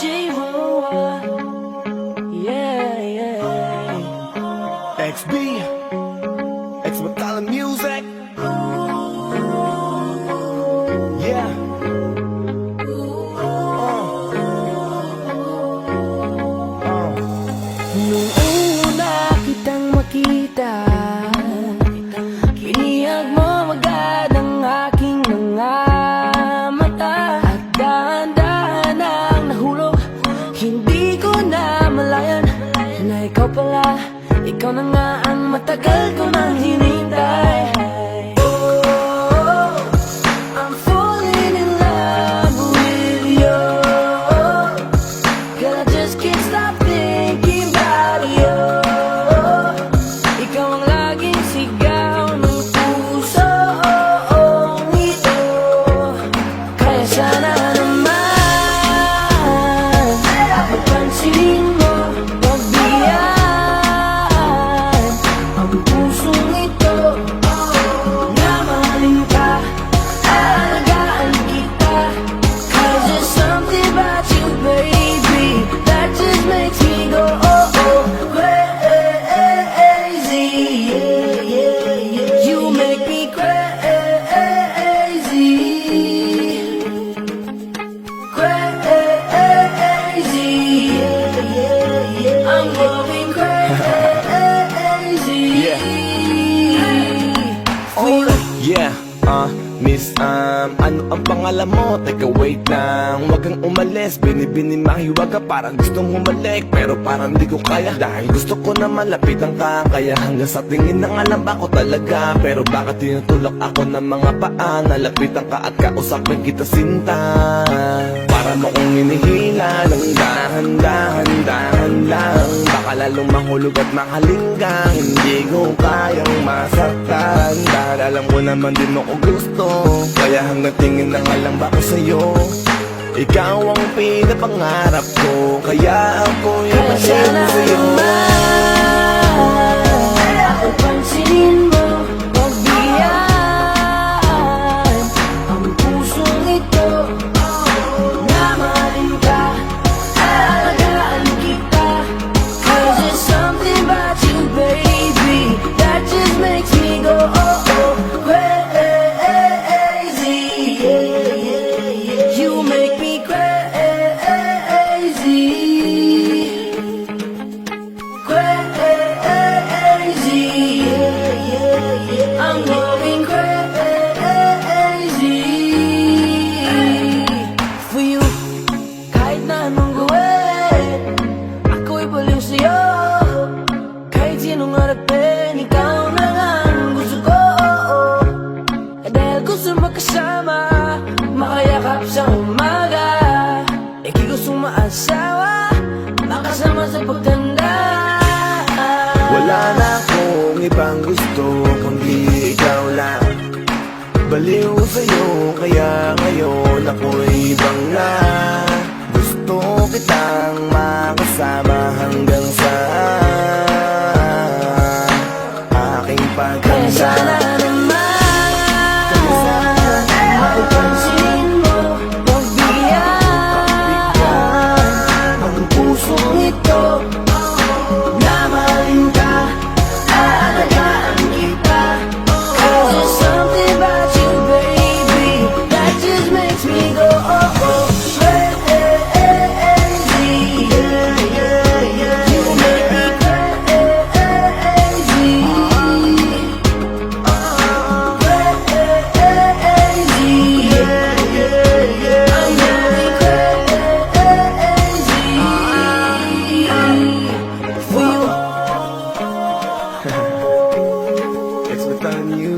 J-Roa, yeah, yeah. XB, X Metal Music. Yeah. Nung una kitang makita, kiniyag mo agad ang aking mga mata. At dahan-dahan ang nahulog, hindi ko na malayan na ikaw pala, ikaw na nga ang matagal ko nang hinintay. Oh, I'm falling in love with you. Girl, I just can't stop thinking about you. Ikaw ang laging sigaw ng pusong ito. Kaya sana naman mapansinin mo, pagbigyan ang pusong ito. Na mahalin ka, aalagaan kita. 'Cause there's something about you, baby, that just makes me go crazy. Yeah, yeah, yeah. You make me crazy, crazy. Yeah, yeah, yeah. I'm going crazy. Yeah. For you. Yeah, Miss, ano ang pangalan mo? Teka, wait lang, wag kang umalis. Binibini mahiwag ka, parang gustong humalik, pero parang di ko kaya. Dahil gusto ko na malapitan ka, kaya hanggang sa tingin ng alam ba ko talaga. Pero bakit tinutulak ako ng mga paa? Nalapitan ka at kausapin kita, sinta. Para mo kong hinihila ng dahan-dahan lang. Baka lalong mahulog at makalinggang, hindi ko kayang masaktan. Dahil alam ko naman din mo ko gusto, kaya hanggang tingin na nga lang ba ko sa'yo. Ikaw ang pinapangarap ko, kaya ako yung Kaya sana sa'yo. naman pansinin mo, pagbigyan ang pusong ito. Na mahalin ka, aalagaan kita. 'Cause there's something about you, baby, that just makes me go crazy. Yeah, yeah, yeah. You make me crazy, crazy. Yeah, yeah, yeah. I'm going crazy for you. Kahit na anong gawin, ako'y baliw sa'yo. Kahit sinong harapin, ikaw na nga ang gusto ko. Dahil gusto magkasama, makayakap sa umaga. Ika'y gustong maasawa, makasama sa pagtanda. Wala na akong ibang gusto, kundi ikaw lang. Baliw sa'yo, kaya ngayon ako'y ibang na. Gusto kitang makasama hanggang sa aking Kaya sana pagkanda. naman mapapansin mo, pagbigyan ang pusong ito. Na mahalin ka, aalagaan kita. 'Cause there's something about you, baby, that just makes me go crazy. Yeah, yeah, yeah. You make me crazy, crazy. Yeah, yeah, yeah. I'm going crazy for you. It's with the music.